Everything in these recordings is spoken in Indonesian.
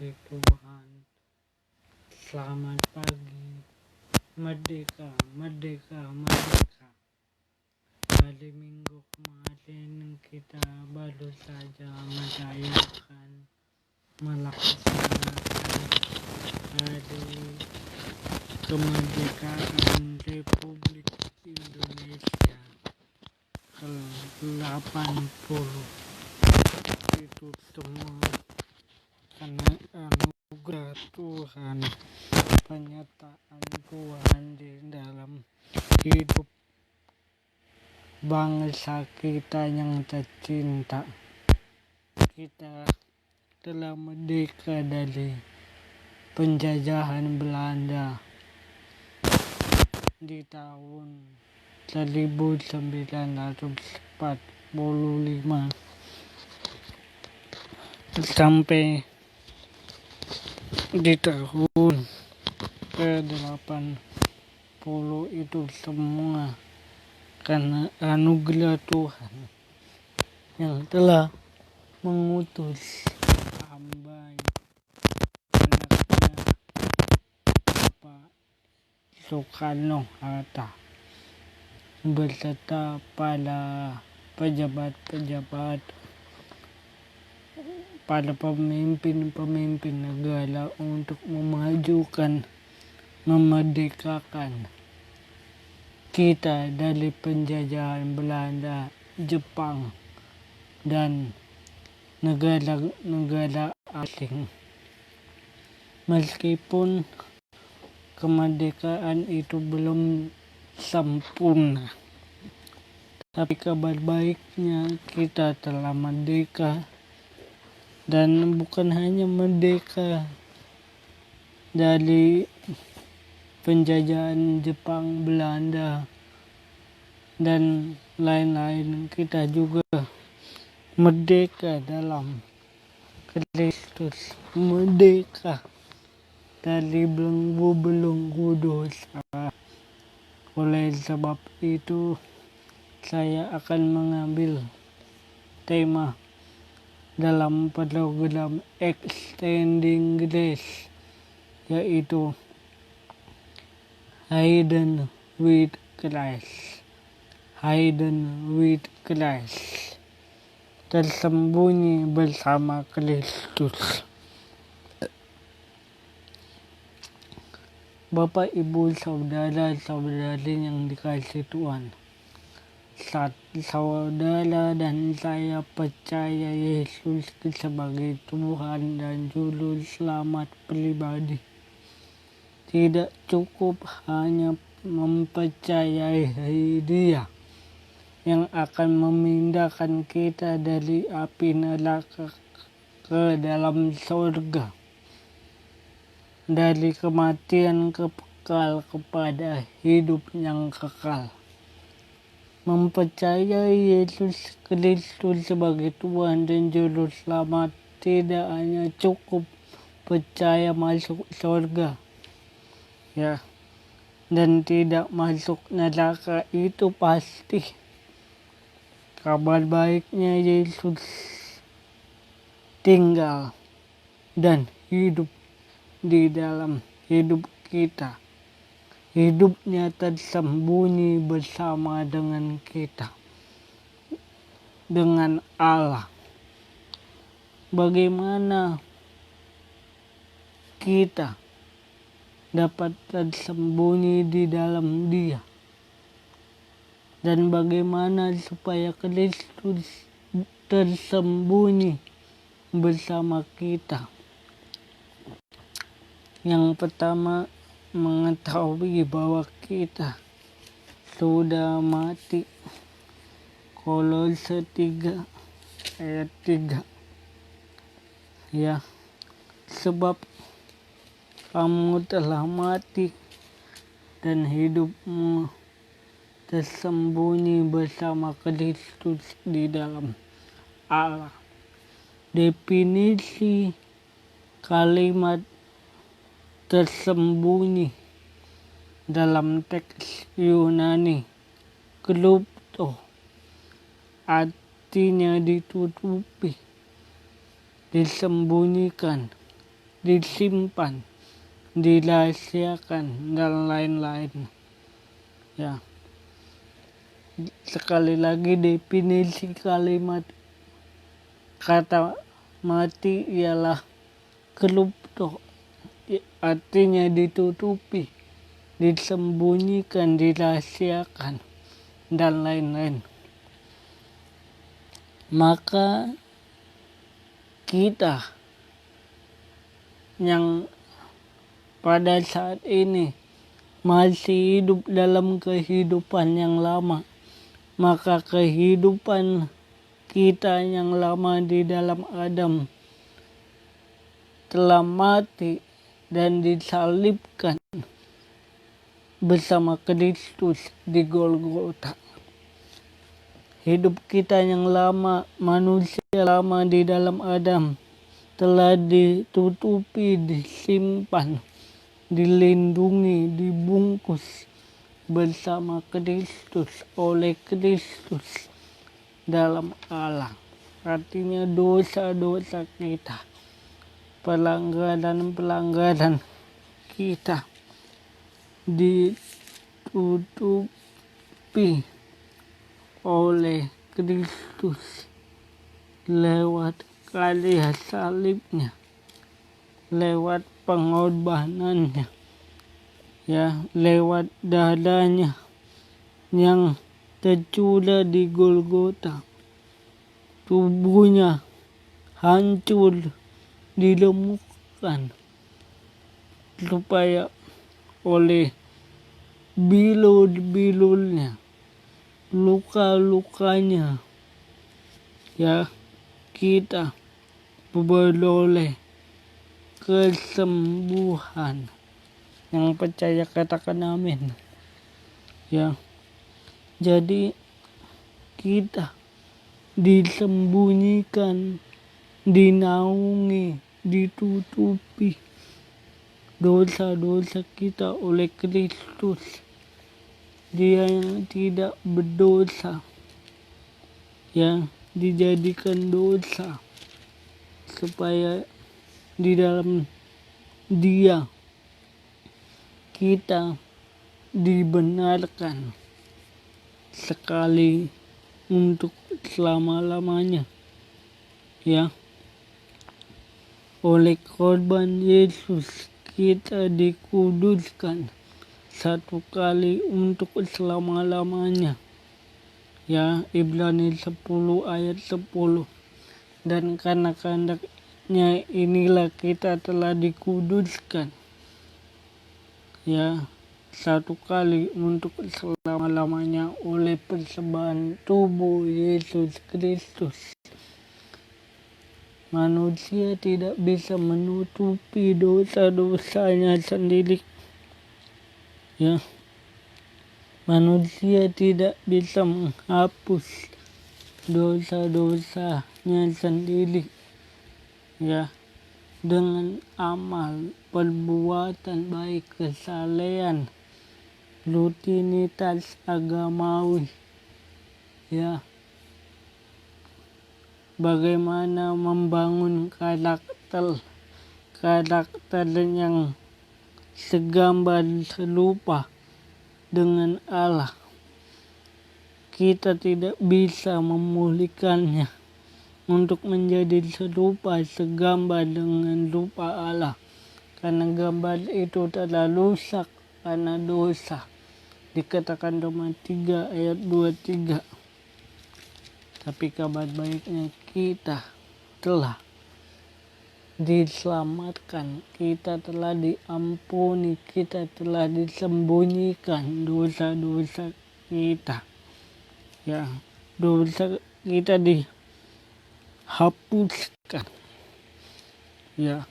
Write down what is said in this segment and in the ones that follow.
kasih Tuhan. Selamat pagi. Merdeka, merdeka, merdeka. Hari Minggu kemarin kita baru saja melaksanakan hari kemerdekaan Republik Indonesia ke-80. Itu semua karena anugerah Tuhan, penyertaan Tuhan di dalam hidup bangsa kita yang tercinta. Kita telah merdeka dari penjajahan Belanda di tahun 1945 sampai di tahun ke-80 itu semua karena anugerah Tuhan yang telah mengutus hamba-Nya, anaknya Pak Soekarno-Hatta beserta para pejabat-pejabat, para pemimpin-pemimpin negara untuk memerdekakan kita dari penjajahan Belanda, Jepang, dan negara-negara asing. Meskipun kemerdekaan itu belum sempurna, tapi kabar baiknya kita telah merdeka, dan bukan hanya merdeka dari penjajahan Jepang, Belanda, dan lain-lain, kita juga merdeka dalam Kristus, merdeka dari belenggu-belenggu dosa. Oleh sebab itu, saya akan mengambil tema dalam program Extending Grace, yaitu Hidden with Christ. Hidden with Christ, tersembunyi bersama Kristus. Bapak, Ibu, saudara-saudari yang dikasihi Tuhan, saudara dan saya percaya Yesus sebagai Tuhan dan Juru Selamat pribadi. Tidak cukup hanya mempercayai Dia yang akan memindahkan kita dari api neraka ke dalam surga, dari kematian kekal kepada hidup yang kekal. Mempercayai Yesus Kristus sebagai Tuhan dan Juru Selamat tidak hanya cukup percaya masuk surga, ya, dan tidak masuk neraka, itu pasti. Kabar baiknya, Yesus tinggal dan hidup di dalam hidup kita. Hidupnya tersembunyi bersama dengan kita, dengan Allah. Bagaimana kita dapat tersembunyi di dalam Dia? Dan bagaimana supaya Kristus tersembunyi bersama kita? Yang pertama, mengetahui bahwa kita sudah mati. Kolose 3 ayat 3. Ya, sebab kamu telah mati dan hidupmu tersembunyi bersama Kristus di dalam Allah. Definisi kalimat tersembunyi dalam teks Yunani krypto artinya ditutupi, disembunyikan, disimpan, dirahasiakan, dan lain-lain. Ya, sekali lagi definisi kalimat kata mati ialah kelupto, artinya ditutupi, disembunyikan, dirahasiakan, dan lain-lain. Maka kita yang pada saat ini masih hidup dalam kehidupan yang lama, maka kehidupan kita yang lama di dalam Adam telah mati dan disalibkan bersama Kristus di Golgota. Hidup kita yang lama, manusia lama di dalam Adam, telah ditutupi, disimpan, dilindungi, dibungkus bersama Kristus, oleh Kristus dalam Allah. Artinya dosa-dosa kita, pelanggaran-pelanggaran kita ditutupi oleh Kristus lewat karya salibnya, lewat pengorbanannya, ya, lewat dadanya yang tercurah di Golgota. Tubuhnya hancur, dilemukkan, supaya oleh bilur-bilurnya, luka-lukanya, ya, kita beroleh kesembuhan. Yang percaya katakan amin. Ya, jadi kita disembunyikan, dinaungi, ditutupi dosa-dosa kita oleh Kristus. Dia yang tidak berdosa, yang dijadikan dosa, supaya di dalam Dia kita dibenarkan sekali untuk selama-lamanya. Ya, oleh korban Yesus kita dikuduskan satu kali untuk selama-lamanya. Ya, Ibrani 10 ayat 10. Dan karena kehendaknya inilah kita telah dikuduskan, ya, satu kali untuk selama-lamanya oleh persembahan tubuh Yesus Kristus. Manusia tidak bisa menutupi dosa-dosanya sendiri. Ya, manusia tidak bisa menghapus dosa-dosanya sendiri. Ya, dengan amal, perbuatan baik, kesalehan, rutinitas agamawi. Ya, bagaimana membangun karakter yang segambar serupa dengan Allah. Kita tidak bisa memulihkannya untuk menjadi serupa, segambar dengan rupa Allah, karena gambar itu telah rusak karena dosa. Dikatakan Roma 3 ayat 23. Tapi kabar baiknya kita telah diselamatkan, kita telah diampuni, kita telah disembunyikan dosa-dosa kita. Ya, dosa kita dihapuskan. Ya,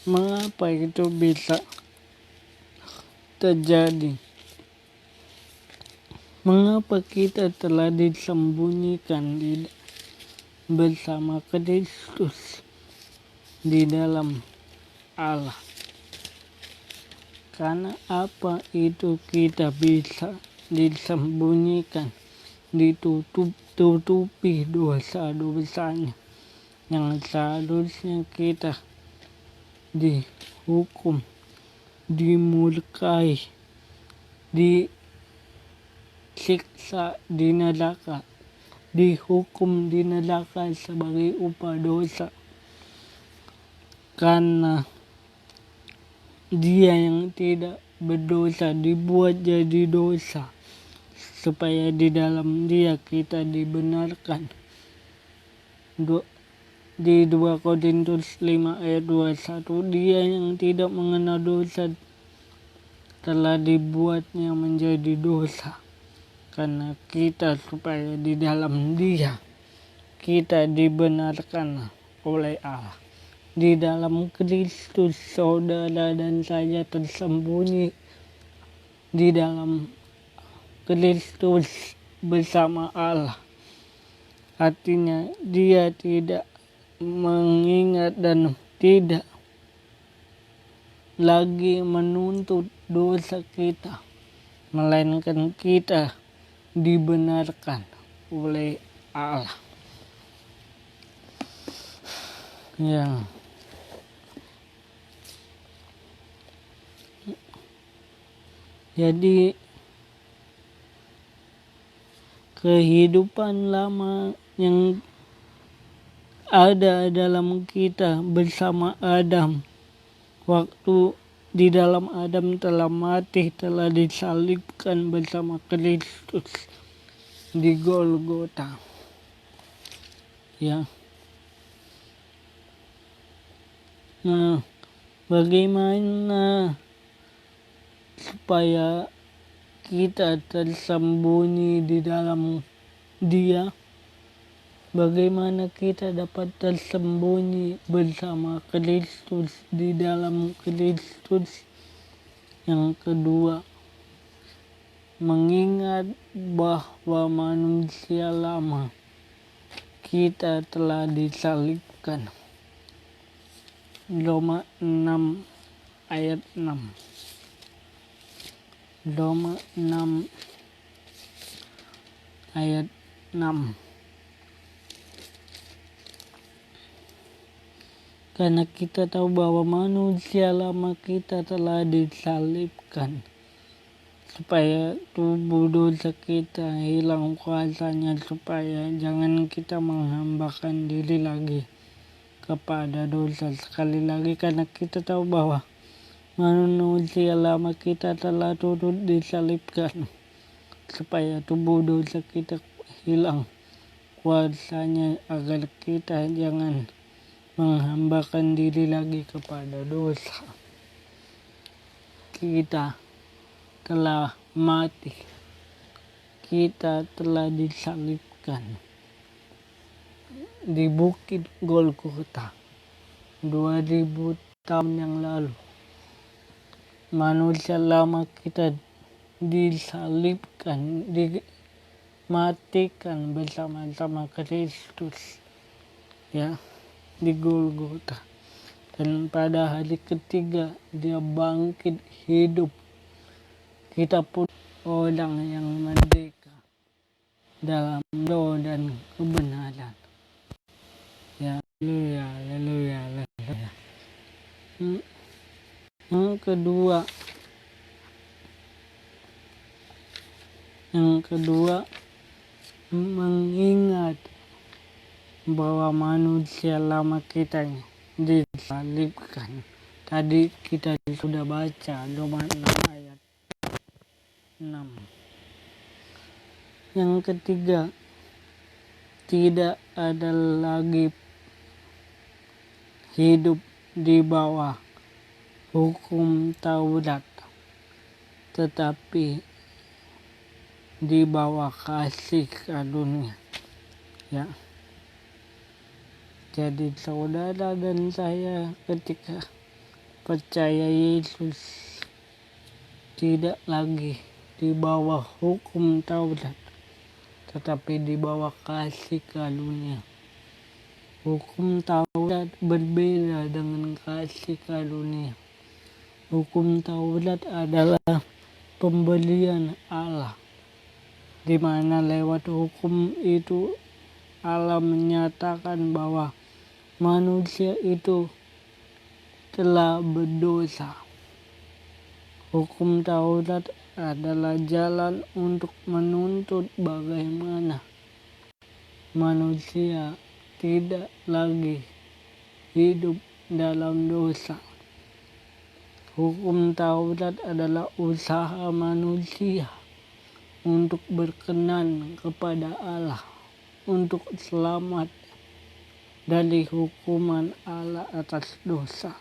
mengapa itu bisa terjadi? Mengapa kita telah disembunyikan bersama Kristus di dalam Allah? Karena apa itu kita bisa disembunyikan, ditutupi dosa-dosanya? yang seharusnya kita dihukum, dimurkai, disiksa di neraka, dihukum di neraka sebagai upah dosa, karena dia yang tidak berdosa dibuat jadi dosa, supaya di dalam dia kita dibenarkan. Di 2 Korintus 5 ayat 21, dia yang tidak mengenal dosa telah dibuatnya menjadi dosa, karena kita, supaya di dalam dia kita dibenarkan oleh Allah. Di dalam Kristus saudara dan saya tersembunyi di dalam Kristus bersama Allah. Artinya dia tidak mengingat dan tidak lagi menuntut dosa kita, melainkan kita dibenarkan oleh Allah. Ya. Jadi kehidupan lama yang ada dalam kita bersama Adam, waktu di dalam Adam telah mati, telah disalibkan bersama Kristus di Golgota. Ya. Nah, bagaimana supaya kita tersembunyi di dalam dia? Bagaimana kita dapat tersembunyi bersama Kristus di dalam Kristus? Yang kedua, mengingat bahwa manusia lama kita telah disalibkan. Roma 6 ayat 6. Roma 6 ayat 6. Karena kita tahu bahwa manusia lama kita telah disalibkan, supaya tubuh dosa kita hilang kuasanya, supaya jangan kita menghambakan diri lagi kepada dosa. Sekali lagi, karena kita tahu bahwa manusia lama kita telah turut disalibkan, supaya tubuh dosa kita hilang kuasanya, agar kita jangan menghambakan diri lagi kepada dosa. Kita telah mati, kita telah disalibkan di Bukit Golgota 2000 tahun yang lalu. Manusia lama kita disalibkan, dimatikan bersama-sama Kristus, ya, di Golgota. Dan pada hari ketiga dia bangkit hidup. Kita pun orang yang merdeka dalam doa dan kebenaran. Ya, haleluya, haleluya, haleluya. Yang kedua, mengingat bahwa manusia lama kita disalibkan. Tadi kita sudah baca Roma 6 ayat 6. Yang ketiga, tidak ada lagi hidup di bawah hukum Taurat, tetapi di bawah kasih karunia. Ya. Jadi saudara dan saya ketika percaya Yesus tidak lagi di bawah hukum Taurat, tetapi di bawah kasih karunia. Hukum Taurat berbeda dengan kasih karunia. Hukum Taurat adalah pemberian Allah, di mana lewat hukum itu Allah menyatakan bahwa manusia itu telah berdosa. Hukum Taurat adalah jalan untuk menuntut bagaimana manusia tidak lagi hidup dalam dosa. Hukum Taurat adalah usaha manusia untuk berkenan kepada Allah, untuk selamat dari hukuman Allah atas dosa.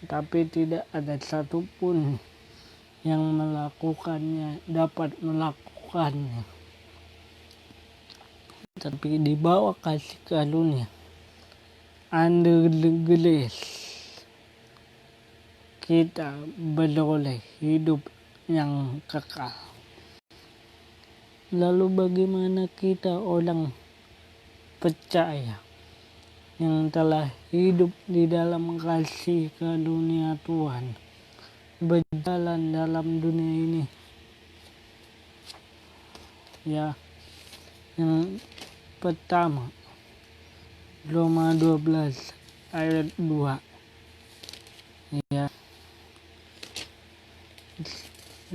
Tapi tidak ada satupun yang dapat melakukannya. Tapi di bawah kasih karunia, under the grace, kita beroleh hidup yang kekal. Lalu bagaimana kita orang percaya yang telah hidup di dalam kasih karunia Tuhan berjalan dalam dunia ini? Ya, yang pertama, Roma 12 ayat 2. Ya,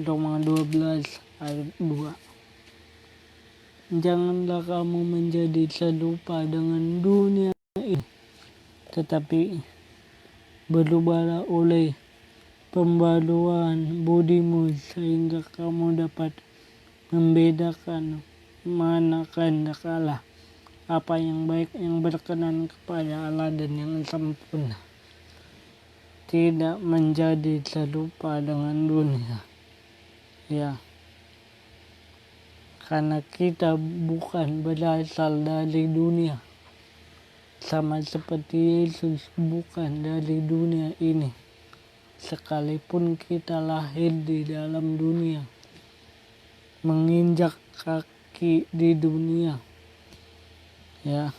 Roma 12 ayat 2. Janganlah kamu menjadi serupa dengan dunia ini, tetapi berubahlah oleh pembaruan budimu sehingga kamu dapat membedakan mana kehendak Allah, apa yang baik, yang berkenan kepada Allah dan yang sempurna. Tidak menjadi serupa dengan dunia. Ya, karena kita bukan berasal dari dunia, sama seperti Yesus bukan dari dunia ini. Sekalipun kita lahir di dalam dunia, menginjak kaki di dunia, ya.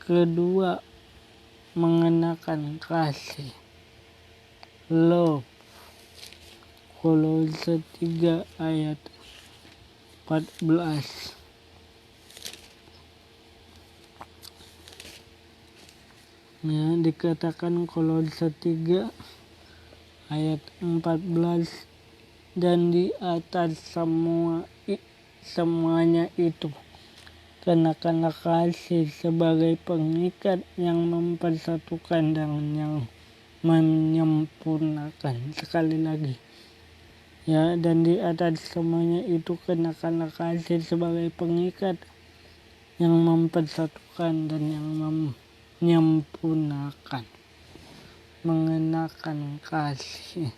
Kedua, mengenakan kasih, love. Kolose 3 ayat 14. Ya, dikatakan Kolose 3 ayat 14, dan di atas semuanya itu kenakanlah kasih sebagai pengikat yang mempersatukan dan yang menyempurnakan. Sekali lagi, ya, dan di atas semuanya itu kenakanlah kasih sebagai pengikat yang mempersatukan dan yang menyempurnakan. Mengenakan kasih,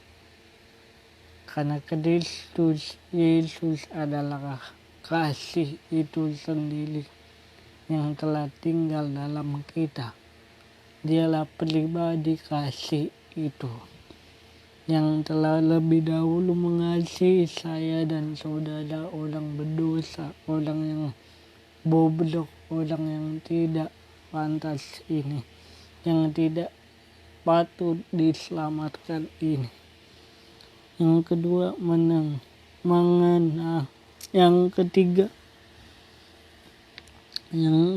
karena Kristus Yesus adalah kasih itu sendiri yang telah tinggal dalam kita. Dialah pribadi kasih itu yang telah lebih dahulu mengasihi saya dan saudara, orang berdosa, orang yang bobrok, orang yang tidak pantas ini, yang tidak patut diselamatkan ini. Yang kedua, yang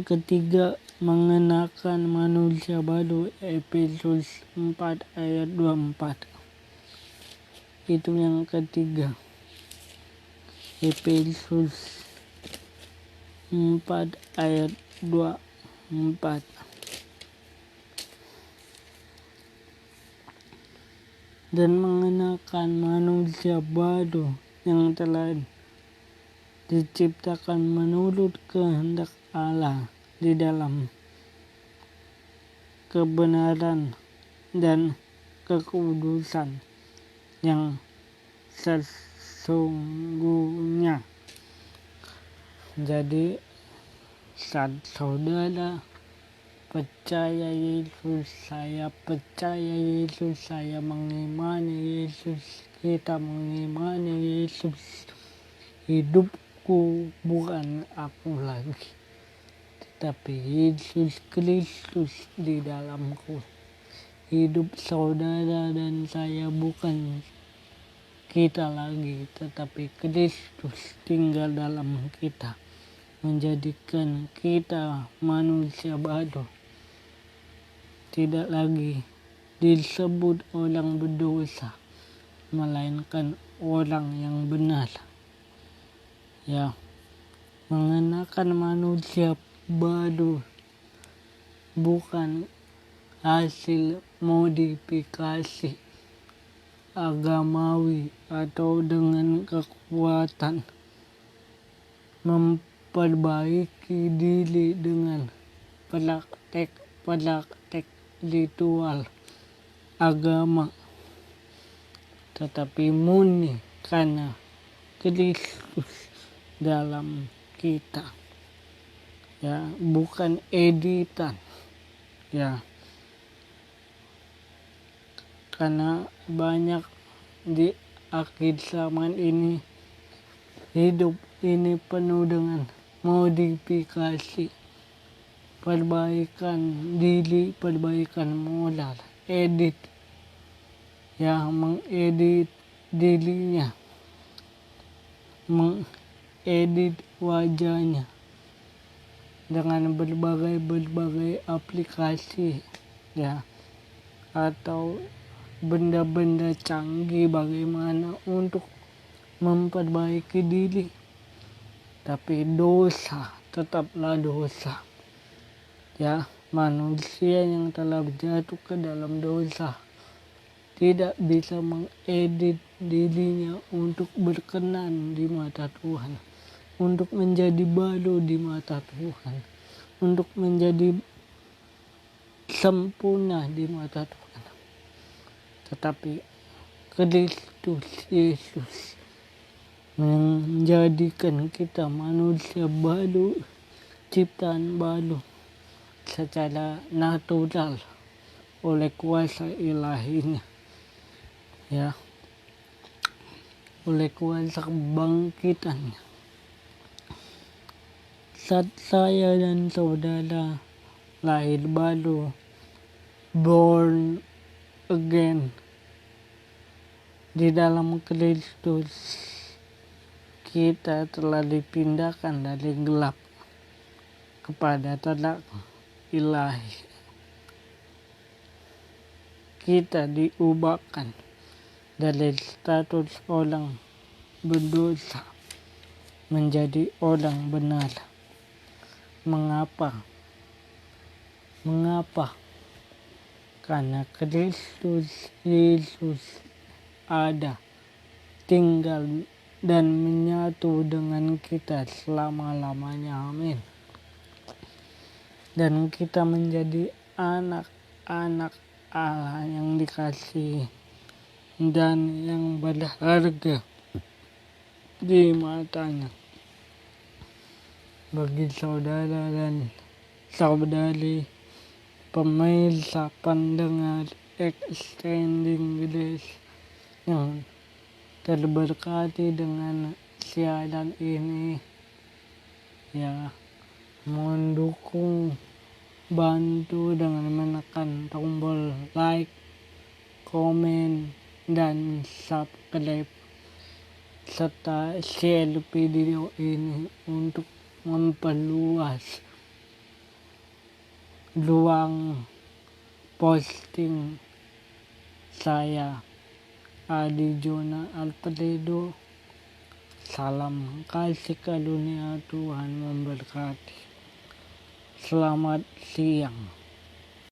ketiga mengenakan manusia baru, Efesus 4 ayat 24. Itu yang ketiga, Efesus 4 ayat 24. Dan mengenakan manusia baru yang telah diciptakan menurut kehendak Allah di dalam kebenaran dan kekudusan yang sesungguhnya. Jadi saat saudara percaya Yesus, saya percaya Yesus, saya mengimani Yesus, kita mengimani Yesus, hidupku bukan aku lagi, tetapi Yesus Kristus di dalamku. Hidup saudara dan saya bukan kita lagi, tetapi Kristus tinggal dalam kita. menjadikan kita manusia baru, tidak lagi disebut orang berdosa, melainkan orang yang benar. Ya, mengenakan manusia baru bukan hasil modifikasi agamawi atau dengan kekuatan memperbaiki diri dengan praktek ritual agama, tetapi murni karena Kristus dalam kita. Ya, bukan editan. Ya, karena banyak di akhir zaman ini hidup ini penuh dengan modifikasi, perbaikan diri, perbaikan moral, edit, yang mengedit dirinya, mengedit wajahnya dengan berbagai aplikasi, ya, atau benda-benda canggih bagaimana untuk memperbaiki diri. Tapi dosa tetaplah dosa. Ya, manusia yang telah jatuh ke dalam dosa tidak bisa mengedit dirinya untuk berkenan di mata Tuhan, untuk menjadi baru di mata Tuhan, untuk menjadi sempurna di mata Tuhan. Tetapi Kristus Yesus menjadikan kita manusia baru, ciptaan baru secara natural oleh kuasa ilahinya, ya, oleh kuasa kebangkitannya. Saat saya dan saudara lahir baru, born again di dalam Kristus, kita telah dipindahkan dari gelap kepada terang ilahi. Kita diubahkan dari status orang berdosa menjadi orang benar. Mengapa? Karena Kristus Yesus ada, tinggal, dan menyatu dengan kita selama-lamanya. Amin. Dan kita menjadi anak-anak Allah yang dikasihi dan yang berharga di matanya. Bagi saudara dan saudari pemirsa pendengar Extending Grace yang terberkati dengan siaran ini, ya, mohon dukung, bantu dengan menekan tombol like, komen, dan subscribe, serta share video ini untuk memperluas ruang posting saya, Adi Jona Alfredo. Salam kasih karunia Tuhan memberkati. Selamat siang.